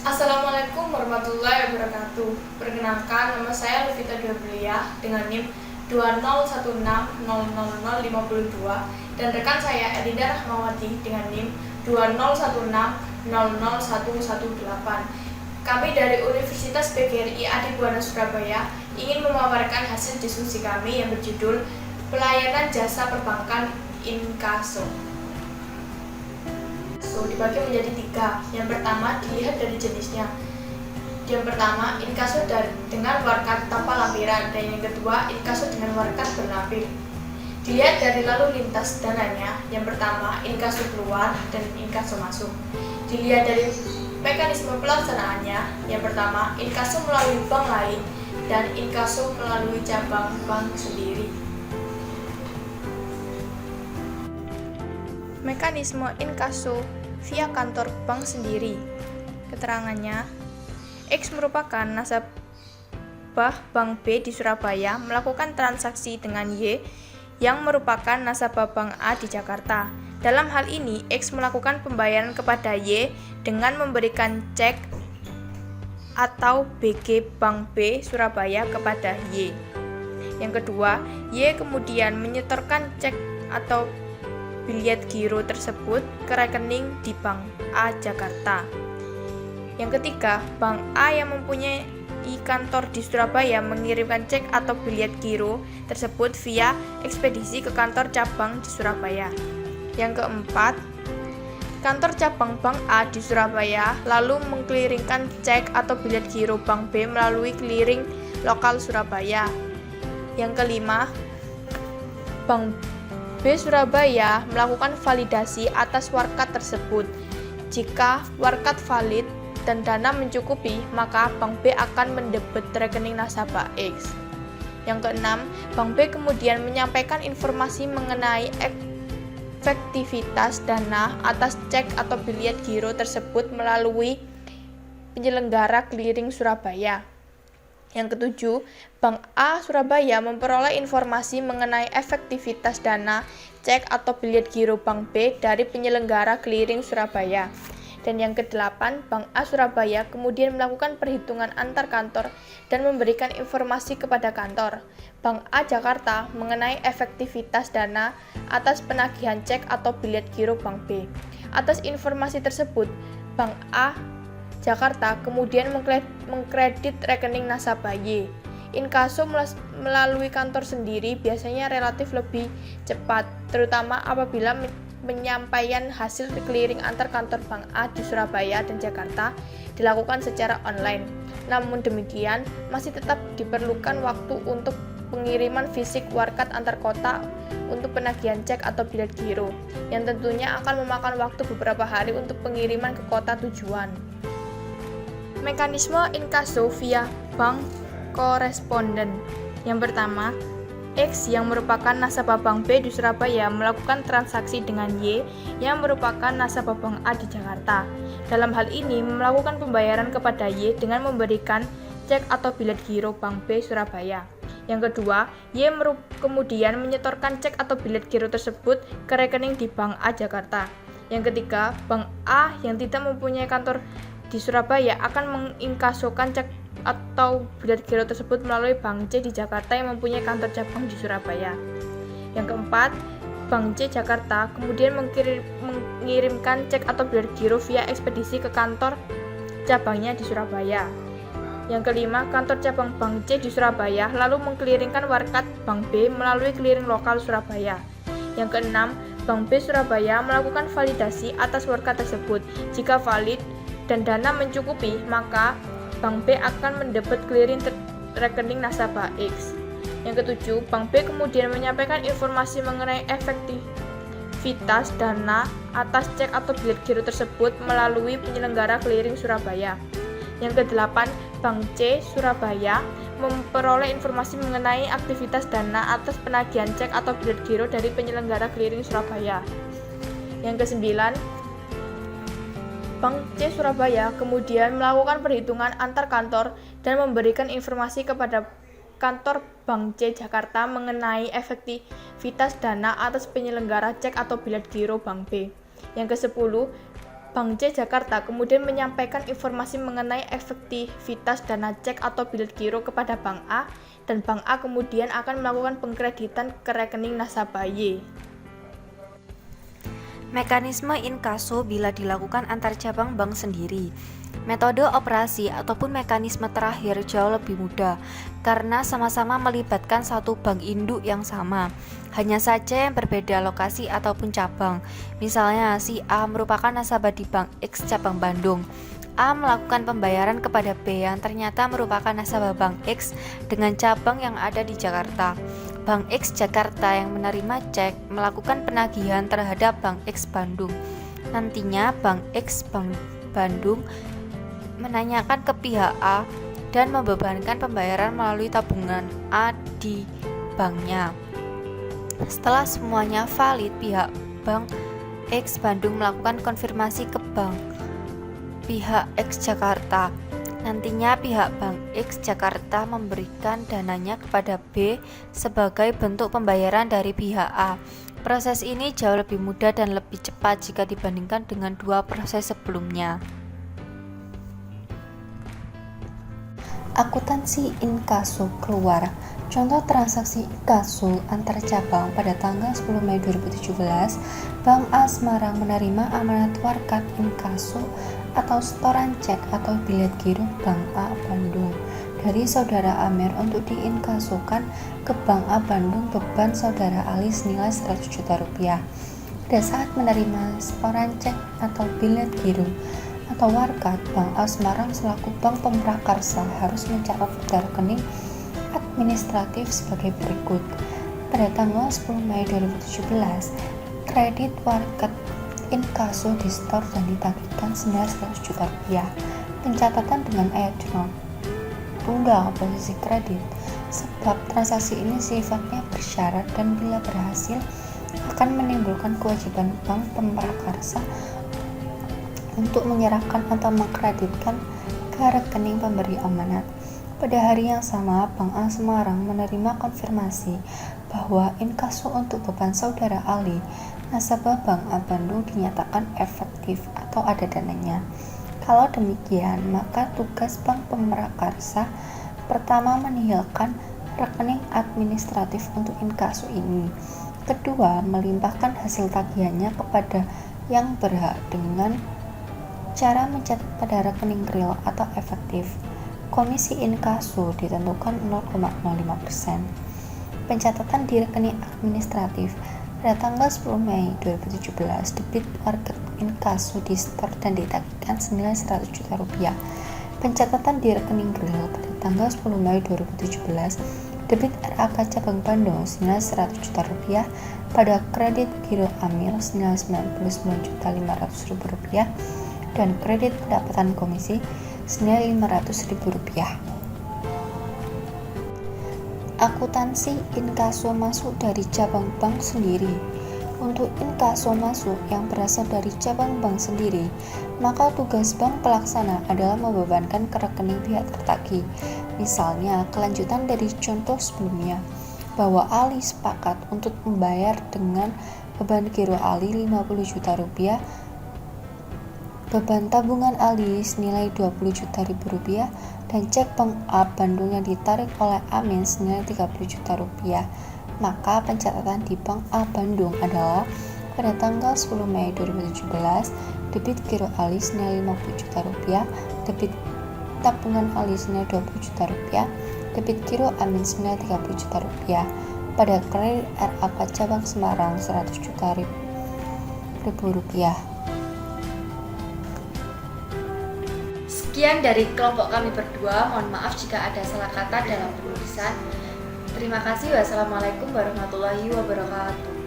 Assalamualaikum warahmatullahi wabarakatuh. Perkenalkan, nama saya Levita Deoblia dengan NIM 201600052 dan rekan saya Elinda Rahmawati dengan NIM 201600118. Kami dari Universitas PGRI Adibuana Surabaya ingin memaparkan hasil diskusi kami yang berjudul Pelayanan Jasa Perbankan Inkaso. Dibagi menjadi 3. Yang pertama, dilihat dari jenisnya. Yang pertama, inkaso dengan warkat tanpa lampiran, dan yang kedua, inkaso dengan warkat berlampir. Dilihat dari lalu lintas dananya. Yang pertama, inkaso keluar dan inkaso masuk. Dilihat dari mekanisme pelaksanaannya. Yang pertama, inkaso melalui bank lain dan inkaso melalui cabang bank sendiri. Mekanisme inkaso via kantor bank sendiri. Keterangannya, X merupakan nasabah bank B di Surabaya melakukan transaksi dengan Y yang merupakan nasabah bank A di Jakarta. Dalam hal ini, X melakukan pembayaran kepada Y dengan memberikan cek atau BG Bank B Surabaya kepada Y. Yang kedua, Y kemudian menyetorkan cek atau bilet giro tersebut ke rekening di Bank A Jakarta. Yang ketiga, Bank A yang mempunyai kantor di Surabaya mengirimkan cek atau bilet giro tersebut via ekspedisi ke kantor cabang di Surabaya. Yang keempat, kantor cabang Bank A di Surabaya lalu mengkliringkan cek atau bilet giro Bank B melalui clearing lokal Surabaya. Yang kelima, Bank B Surabaya melakukan validasi atas warkat tersebut. Jika warkat valid dan dana mencukupi, maka Bank B akan mendebet rekening nasabah X. Yang keenam, Bank B kemudian menyampaikan informasi mengenai efektivitas dana atas cek atau bilet giro tersebut melalui penyelenggara clearing Surabaya. Yang ketujuh, Bank A Surabaya memperoleh informasi mengenai efektivitas dana, cek atau bilet giro Bank B dari penyelenggara clearing Surabaya. Dan yang kedelapan, Bank A Surabaya kemudian melakukan perhitungan antar kantor dan memberikan informasi kepada kantor Bank A Jakarta mengenai efektivitas dana atas penagihan cek atau bilet giro Bank B. Atas informasi tersebut, Bank A Jakarta kemudian mengkredit rekening nasabah Y. Inkaso melalui kantor sendiri biasanya relatif lebih cepat, terutama apabila penyampaian hasil clearing antar kantor Bank A di Surabaya dan Jakarta dilakukan secara online. Namun demikian, masih tetap diperlukan waktu untuk pengiriman fisik warkat antar kota untuk penagihan cek atau bilet giro, yang tentunya akan memakan waktu beberapa hari untuk pengiriman ke kota tujuan. Mekanisme inkaso via bank koresponden. Yang pertama, X yang merupakan nasabah Bank B di Surabaya melakukan transaksi dengan Y yang merupakan nasabah Bank A di Jakarta. Dalam hal ini, melakukan pembayaran kepada Y dengan memberikan cek atau bilet giro Bank B Surabaya. Yang kedua, Y kemudian menyetorkan cek atau bilet giro tersebut ke rekening di Bank A Jakarta. Yang ketiga, Bank A yang tidak mempunyai kantor di Surabaya akan menginkasokan cek atau bilet giro tersebut melalui Bank C di Jakarta yang mempunyai kantor cabang di Surabaya. Yang keempat, Bank C Jakarta kemudian mengirimkan cek atau bilet giro via ekspedisi ke kantor cabangnya di Surabaya. Yang kelima, kantor cabang Bank C di Surabaya lalu mengkliringkan warkat Bank B melalui clearing lokal Surabaya. Yang keenam, Bank B Surabaya melakukan validasi atas warkat tersebut. Jika valid dan dana mencukupi, maka Bank B akan mendebet clearing rekening nasabah X. Yang ketujuh, Bank B kemudian menyampaikan informasi mengenai efektivitas dana atas cek atau bilet giro tersebut melalui penyelenggara clearing Surabaya. Yang kedelapan, Bank C Surabaya memperoleh informasi mengenai aktivitas dana atas penagihan cek atau bilet giro dari penyelenggara clearing Surabaya. Yang kesembilan, Bank C Surabaya kemudian melakukan perhitungan antar kantor dan memberikan informasi kepada kantor Bank C Jakarta mengenai efektivitas dana atas penyelenggara cek atau bilet giro Bank B. Yang ke-10, Bank C Jakarta kemudian menyampaikan informasi mengenai efektivitas dana cek atau bilet giro kepada Bank A, dan Bank A kemudian akan melakukan pengkreditan ke rekening nasabah Y. Mekanisme inkaso bila dilakukan antar cabang bank sendiri. Metode operasi ataupun mekanisme terakhir jauh lebih mudah karena sama-sama melibatkan satu bank induk yang sama. Hanya saja yang berbeda lokasi ataupun cabang. Misalnya si A merupakan nasabah di Bank X cabang Bandung. A melakukan pembayaran kepada B yang ternyata merupakan nasabah Bank X dengan cabang yang ada di Jakarta. Bank X Jakarta yang menerima cek melakukan penagihan terhadap Bank X Bandung. Nantinya Bank X Bandung menanyakan ke pihak A dan membebankan pembayaran melalui tabungan A di banknya. Setelah semuanya valid, pihak Bank X Bandung melakukan konfirmasi ke Bank pihak X Jakarta. Nantinya pihak Bank X Jakarta memberikan dananya kepada B sebagai bentuk pembayaran dari pihak A. Proses ini jauh lebih mudah dan lebih cepat jika dibandingkan dengan dua proses sebelumnya. Akuntansi inkaso keluar. Contoh transaksi inkaso antar cabang pada tanggal 10 Mei 2017, Bank A Semarang menerima amanat warkat inkaso atau setoran cek atau bilet giro Bank A Bandung dari saudara Amir untuk diinkasokan ke Bank A Bandung beban saudara Ali senilai 100 juta rupiah. Pada saat menerima setoran cek atau bilet giro atau warkat, Bank A Semarang selaku bank pemrakarsa harus mencatat pada rekening administratif sebagai berikut. Pada tanggal 10 Mei 2017, kredit warkat inkaso disetor dan ditagihkan senilai 100 juta rupiah. Pencatatan dengan ayat jurnal tunggal posisi kredit, sebab transaksi ini sifatnya bersyarat dan bila berhasil akan menimbulkan kewajiban bank pemrakarsa untuk menyerahkan atau mengkreditkan ke rekening pemberi amanat. Pada hari yang sama, Bank A Semarang menerima konfirmasi bahwa inkaso untuk beban saudara Ali, nasabah Bank A Bandung dinyatakan efektif atau ada dananya. Kalau demikian, maka tugas bank pemrakarsa pertama menihilkan rekening administratif untuk inkaso ini. Kedua, melimpahkan hasil tagihannya kepada yang berhak dengan cara mencatat pada rekening real atau efektif. Komisi inkaso ditentukan 0,05%. Pencatatan di rekening administratif. Pada tanggal 10 Mei 2017, debit warkat inkaso disetor dan ditagihkan senilai 100 juta rupiah. Pencatatan di rekening real pada tanggal 10 Mei 2017, debit RAK cabang Bandung senilai 100 juta rupiah pada kredit giro Amil senilai 99.500.000 rupiah dan kredit pendapatan komisi senilai Rp500.000. Akuntansi inkaso masuk dari cabang bank sendiri. Untuk inkaso masuk yang berasal dari cabang bank sendiri, maka tugas bank pelaksana adalah membebankan ke rekening pihak tertagih. Misalnya, kelanjutan dari contoh sebelumnya, bahwa Ali sepakat untuk membayar dengan beban giro Ali 50 juta rupiah, beban tabungan Ali senilai 20 juta rupiah, dan cek Bank A Bandung yang ditarik oleh Amin senilai 30 juta rupiah. Maka pencatatan di Bank A Bandung adalah pada tanggal 10 Mei 2017, debit giro Ali senilai 50 juta rupiah, debit tabungan Ali senilai 20 juta rupiah, debit giro Amin senilai 30 juta rupiah. Pada kredit RAK cabang Semarang 100 juta rupiah. Sekian dari kelompok kami berdua, mohon maaf jika ada salah kata dalam penulisan. Terima kasih. Wassalamualaikum warahmatullahi wabarakatuh.